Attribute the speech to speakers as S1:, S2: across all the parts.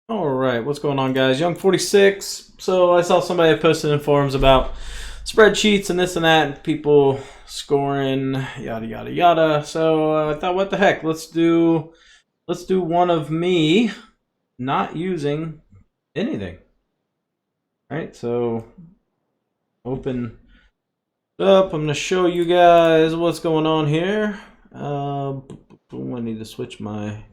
S1: All right, what's going on, guys? Young 46. So I saw somebody had posted in forums about spreadsheets and this and that, and people scoring yada yada yada. So I thought, what the heck? Let's do one of me not using anything. All right, so open up. I'm gonna show you guys what's going on here. I need to switch my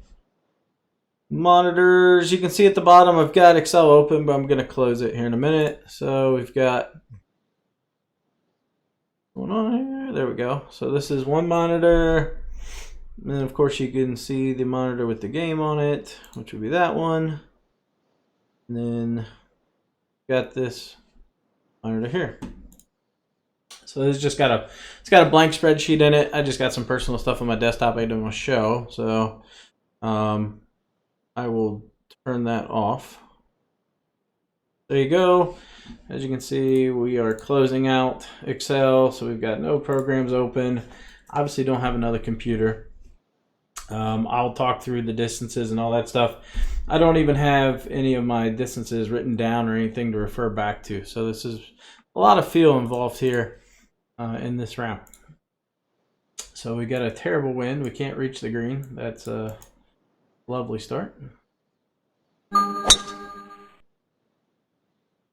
S1: monitors. You can see at the bottom I've got Excel open, but I'm going to close it here in a minute. So we've got going on here. There we go. So this is one monitor. And then of course you can see the monitor with the game on it, which would be that one. And then got this monitor here. So it's just got a blank spreadsheet in it. I just got some personal stuff on my desktop I didn't want to show. So I will turn that off. There you go. As you can see, we are closing out Excel, so we've got no programs open. Obviously don't have another computer. I'll talk through the distances and all that stuff. I don't even have any of my distances written down or anything to refer back to. So this is a lot of feel involved here in this round. So we got a terrible wind. We can't reach the green. That's a lovely start.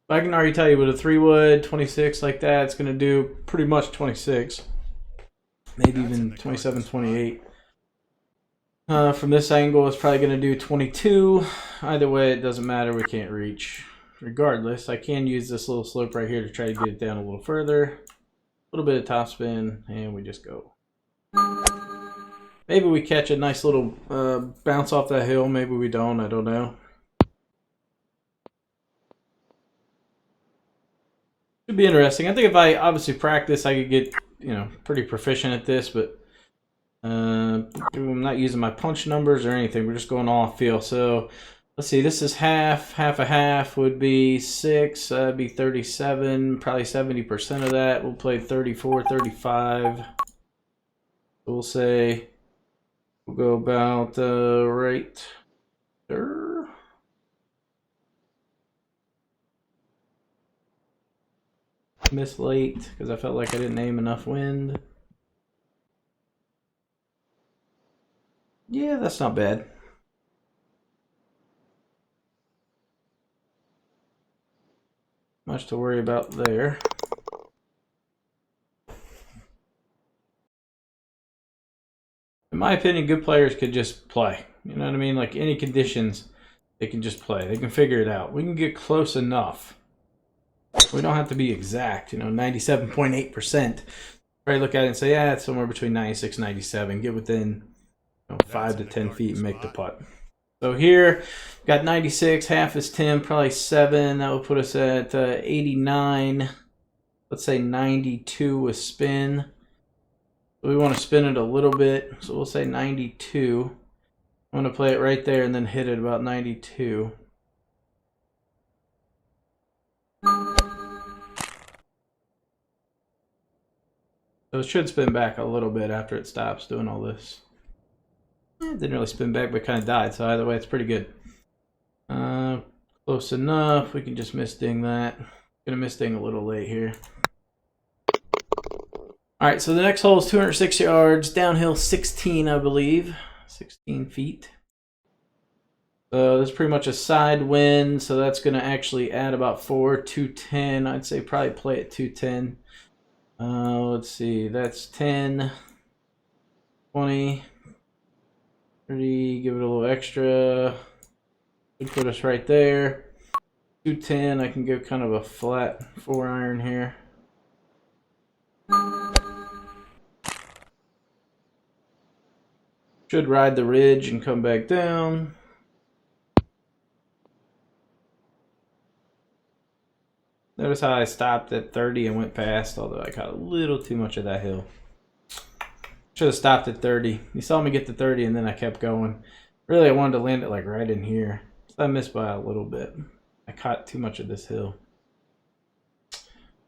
S1: I can already tell you with a 3-wood, 26 like that, it's going to do pretty much 26. Maybe even 27, 28. From this angle, it's probably going to do 22. Either way, it doesn't matter. We can't reach. Regardless, I can use this little slope right here to try to get it down a little further. A little bit of top spin, and we just go. Maybe we catch a nice little bounce off that hill. Maybe we don't. I don't know. Should be interesting. I think if I obviously practice, I could get, pretty proficient at this, but I'm not using my punch numbers or anything. We're just going off feel. So let's see, this is half a half would be 6, that'd be 37, probably 70% of that. We'll play 34, 35. We'll say we'll go about right there. Missed late because I felt like I didn't aim enough wind. Yeah, that's not bad. Much to worry about there. In my opinion, good players could just play. You know what I mean? Like any conditions, they can just play. They can figure it out. We can get close enough. We don't have to be exact, 97.8%. Probably look at it and say, yeah, it's somewhere between 96 and 97. Get within 5 to 10 feet and make the putt. So here, got 96, half is 10, probably 7. That would put us at 89. Let's say 92 with spin. We want to spin it a little bit, so we'll say 92. I'm going to play it right there and then hit it about 92. So it should spin back a little bit after it stops doing all this. It didn't really spin back, but kind of died. So either way, it's pretty good. Close enough. We can just misding that. Gonna misding a little late here. All right, so the next hole is 206 yards, downhill 16, I believe. 16 feet. So that's pretty much a side wind. So that's gonna actually add about 4, 210. I'd say probably play at 210. Let's see, that's 10, 20, 30, give it a little extra. Would put us right there. 210, I can go kind of a flat 4-iron here. Should ride the ridge and come back down. Notice how I stopped at 30 and went past, although I got a little too much of that hill. Should have stopped at 30. You saw me get to 30 and then I kept going. Really, I wanted to land it like right in here. So I missed by a little bit. I caught too much of this hill.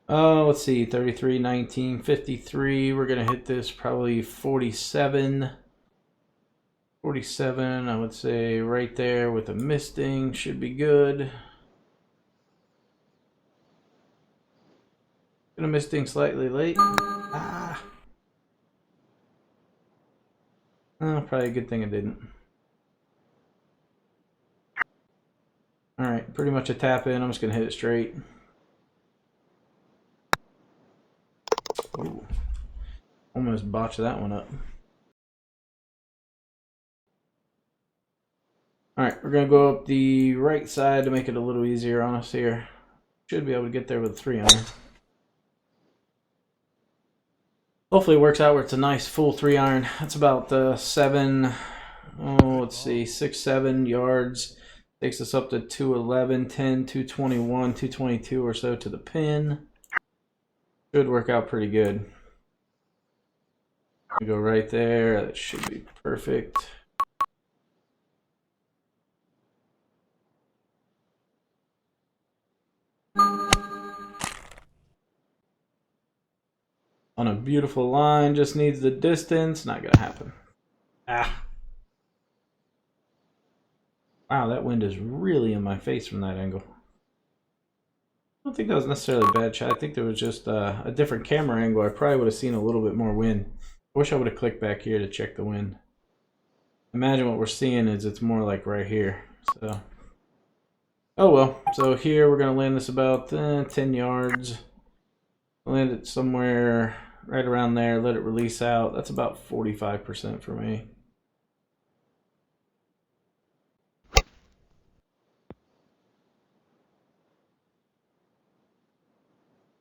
S1: Oh, let's see, 33, 19, 53. We're going to hit this probably 47. 47, I would say right there with a misting should be good. Gonna misting slightly late. Ah. Oh, probably a good thing I didn't. Alright, pretty much a tap in. I'm just gonna hit it straight. Ooh. Almost botched that one up. Alright, we're going to go up the right side to make it a little easier on us here. Should be able to get there with a 3-iron. Hopefully it works out where it's a nice full 3-iron. That's about 6, 7 yards. Takes us up to 211, 10, 221, 222 or so to the pin. Should work out pretty good. We go right there. That should be perfect. On a beautiful line, just needs the distance. Not gonna happen. Ah. Wow, that wind is really in my face from that angle. I don't think that was necessarily a bad shot. I think there was just a different camera angle. I probably would have seen a little bit more wind. I wish I would have clicked back here to check the wind. Imagine what we're seeing is it's more like right here. So, oh well. So here we're gonna land this about 10 yards. Land it somewhere right around there. Let it release out. That's about 45% for me.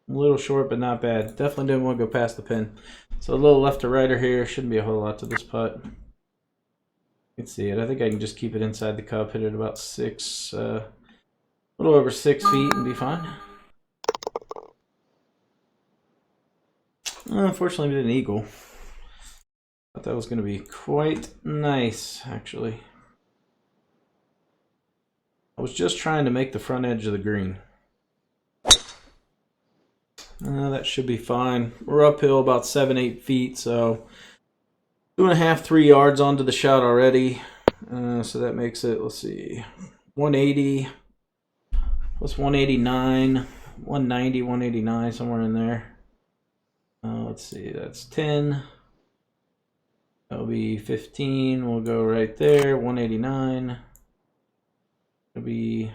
S1: A little short, but not bad. Definitely didn't want to go past the pin. So a little left to righter here. Shouldn't be a whole lot to this putt. You can see it. I think I can just keep it inside the cup. Hit it about 6, a little over 6 feet and be fine. Unfortunately, we did an eagle. Thought that was going to be quite nice, actually. I was just trying to make the front edge of the green. That should be fine. We're uphill about 7, 8 feet, so 2.5, 3 yards onto the shot already. So that makes it, let's see, 180 plus 189, 190, 189, somewhere in there. Let's see, that's 10. That'll be 15. We'll go right there, 189. It'll be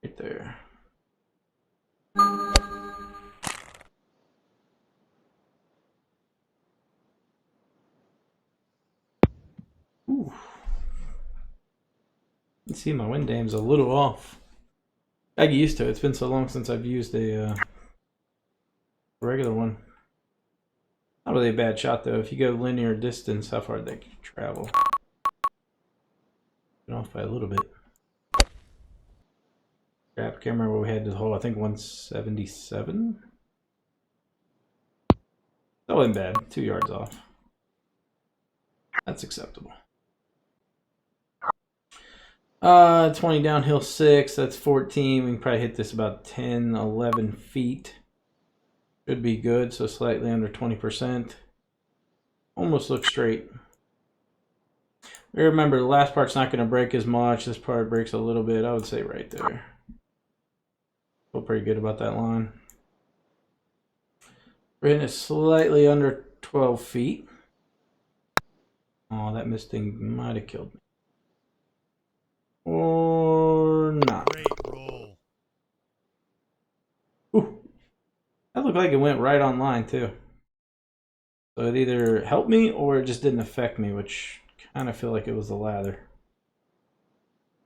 S1: right there. Ooh. You see my wind dame's a little off. I get used to it. It's been so long since I've used a regular one. Not really a bad shot though. If you go linear distance, how far they can travel. Been off by a little bit. Crap, can't remember what we had to the hole. I think 177. That wasn't bad. 2 yards off. That's acceptable. 20 downhill 6. That's 14. We can probably hit this about 10, 11 feet. Should be good. So slightly under 20%. Almost looks straight. Remember, the last part's not going to break as much. This part breaks a little bit. I would say right there. Feel pretty good about that line. We're hitting it slightly under 12 feet. Oh, that mist thing might have killed me. Or not.
S2: Great roll.
S1: Ooh. That looked like it went right on line too. So it either helped me or it just didn't affect me, which kind of feel like it was the latter.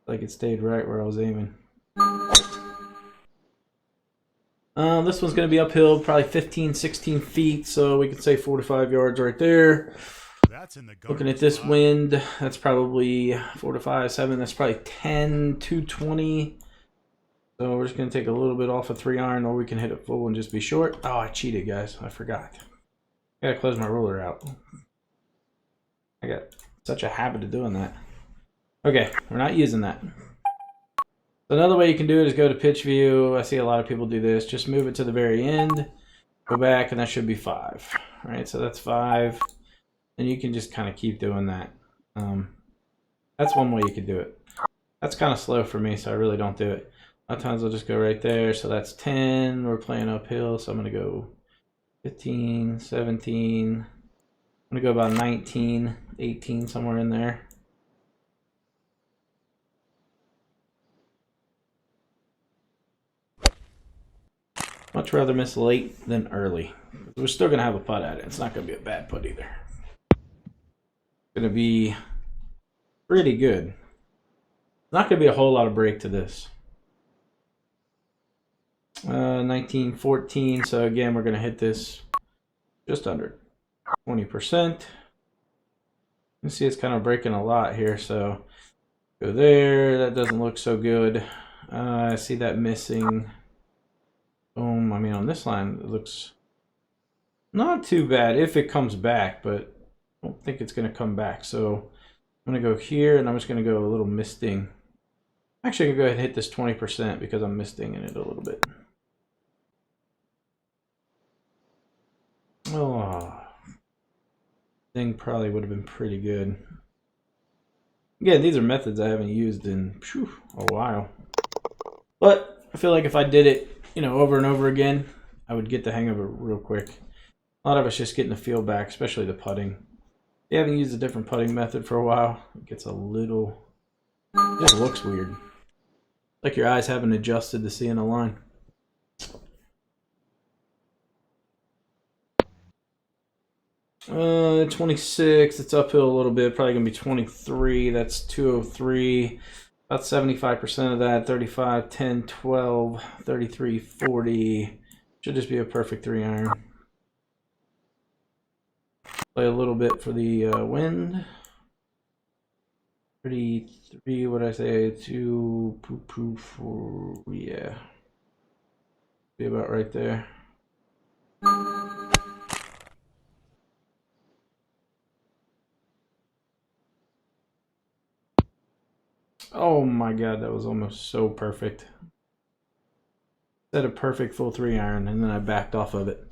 S1: Like it stayed right where I was aiming. This one's going to be uphill, probably 15, 16 feet, so we could say 4 to 5 yards right there.
S2: That's in the
S1: Looking at this wind, that's probably 4 to 5, 7, that's probably 10, 220. So we're just going to take a little bit off a 3-iron, or we can hit it full and just be short. Oh, I cheated, guys. I forgot. I got to close my ruler out. I got such a habit of doing that. Okay, we're not using that. Another way you can do it is go to pitch view. I see a lot of people do this. Just move it to the very end, go back, and that should be 5. All right, so that's 5. And you can just kind of keep doing that. That's one way you could do it. That's kind of slow for me, so I really don't do it. A lot of times I'll just go right there. So that's 10. We're playing uphill, so I'm going to go 15, 17. I'm going to go about 19, 18, somewhere in there. Much rather miss late than early. We're still going to have a putt at it. It's not going to be a bad putt either. It's going to be pretty good. Not going to be a whole lot of break to this. 19, 14. So again, we're going to hit this just under 20%. You see it's kind of breaking a lot here. So go there. That doesn't look so good. I see that missing. Boom. I mean, on this line, it looks not too bad if it comes back, but I don't think it's going to come back. So I'm going to go here, and I'm just going to go a little misting. Actually, I'm going to go ahead and hit this 20% because I'm mistinging it a little bit. Oh, thing probably would have been pretty good. Again, these are methods I haven't used in a while. But I feel like if I did it, over and over again, I would get the hang of it real quick. A lot of it's just getting the feel back, especially the putting. If you haven't used a different putting method for a while, it gets a little... It just looks weird. Like your eyes haven't adjusted to seeing a line. Uh, 26, it's uphill a little bit, probably going to be 23, that's 203, about 75% of that, 35, 10, 12, 33, 40, should just be a perfect 3-iron. Play a little bit for the wind. 33, what did I say, 2, 4, yeah. Be about right there. Oh my god, that was almost so perfect. Set a perfect full 3-iron, and then I backed off of it.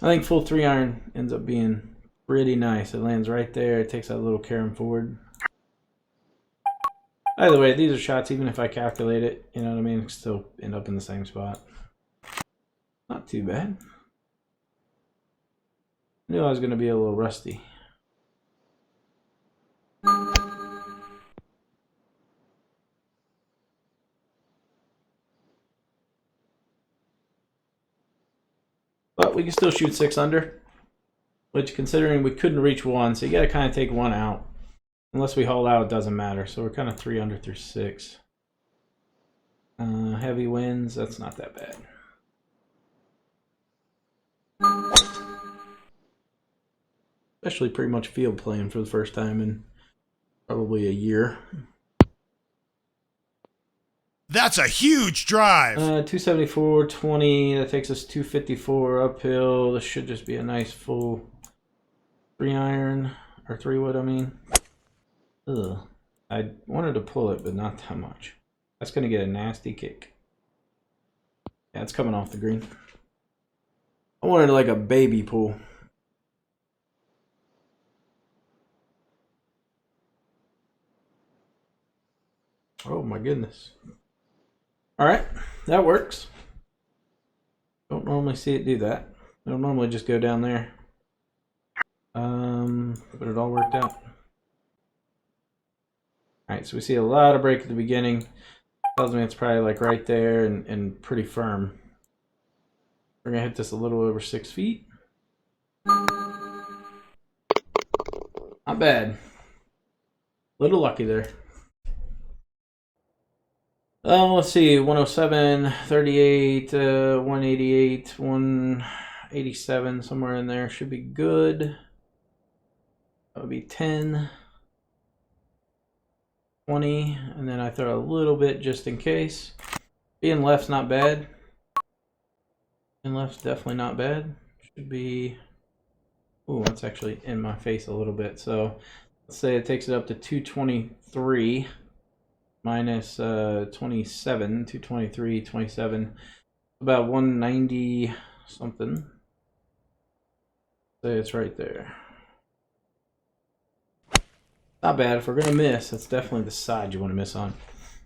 S1: I think full 3-iron ends up being pretty nice. It lands right there. It takes that little carom forward. Either way, these are shots, even if I calculate it, you know what I mean? Still end up in the same spot. Not too bad. I knew I was going to be a little rusty. But we can still shoot 6 under, which considering we couldn't reach 1, so you got to kind of take 1 out. Unless we haul out, it doesn't matter. So we're kind of 3 under through 6. Heavy winds, that's not that bad. Especially pretty much field playing for the first time in probably a year.
S2: That's a huge drive.
S1: 274, 20. That takes us 254 uphill. This should just be a nice full 3-iron or 3-wood. I mean, ugh. I wanted to pull it, but not that much. That's gonna get a nasty kick. Yeah, it's coming off the green. I wanted like a baby pull. Oh my goodness. All right, that works. Don't normally see it do that. I don't normally just go down there. But it all worked out. All right, so we see a lot of break at the beginning. Tells me it's probably like right there and pretty firm. We're gonna hit this a little over 6 feet. Not bad. Little lucky there. Let's see, 107, 38, 188, 187, somewhere in there should be good. That would be 10, 20, and then I throw a little bit just in case. Being left's not bad. Being left's definitely not bad. Should be, ooh, that's actually in my face a little bit. So let's say it takes it up to 223. Minus 27, 223, 27, about 190 something. Say it's right there. Not bad. If we're going to miss, that's definitely the side you want to miss on.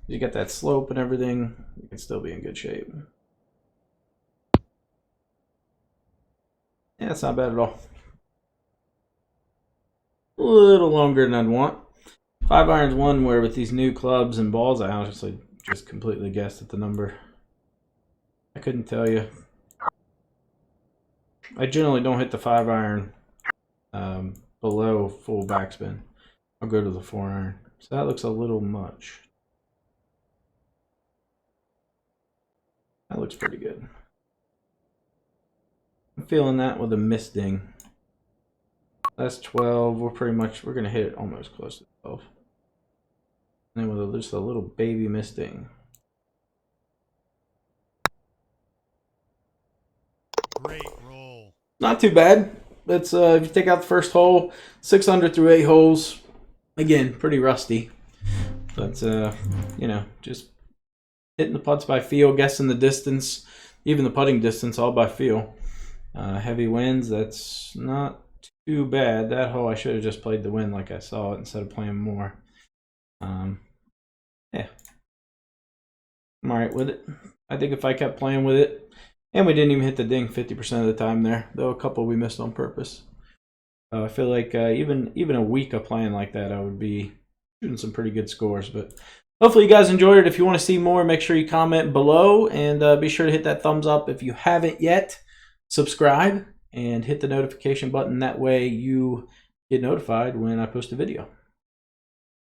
S1: You got that slope and everything, you can still be in good shape. Yeah, it's not bad at all. A little longer than I'd want. 5 iron's one where with these new clubs and balls, I honestly just completely guessed at the number. I couldn't tell you. I generally don't hit the 5 iron below full backspin. I'll go to the 4 iron. So that looks a little much. That looks pretty good. I'm feeling that with a misting. That's 12. We're going to hit it almost close to 12. And then with just a little baby misting.
S2: Great roll.
S1: Not too bad. It's if you take out the first hole, 600 through 8 holes. Again, pretty rusty. But you know, just hitting the putts by feel, guessing the distance, even the putting distance, all by feel. Heavy winds, that's not too bad. That hole I should have just played the wind like I saw it instead of playing more. Yeah, I'm alright with it. I think if I kept playing with it, and we didn't even hit the ding 50% of the time there, though a couple we missed on purpose. I feel like even a week of playing like that, I would be shooting some pretty good scores. But hopefully you guys enjoyed it. If you want to see more, make sure you comment below, and be sure to hit that thumbs up if you haven't yet. Subscribe and hit the notification button. That way you get notified when I post a video.